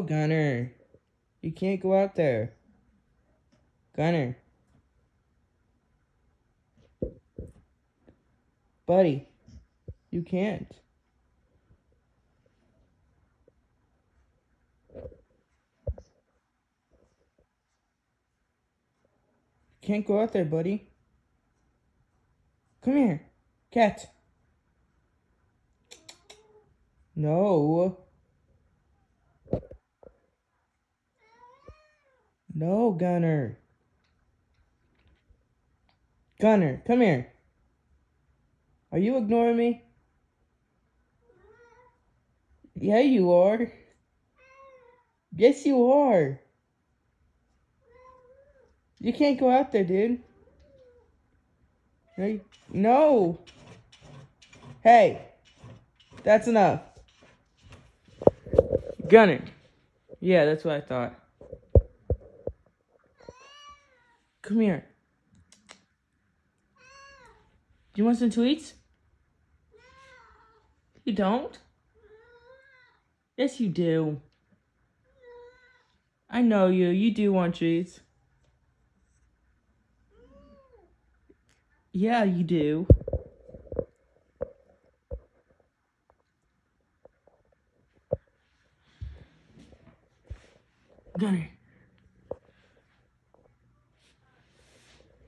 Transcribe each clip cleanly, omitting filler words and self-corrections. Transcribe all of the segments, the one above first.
Gunner, you can't go out there. Gunner. Buddy, you can't. You can't go out there, buddy. Come here. Cat. No. No, Gunner. Gunner, come here. Are you ignoring me? Yeah, you are. Yes, you are. You can't go out there, dude. Right? No. Hey, that's enough. Gunner. Yeah, that's what I thought. Come here. Do you want some tweets? You don't? Yes, you do. I know you. You do want treats. Yeah, you do. Gunner.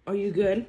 Are you good?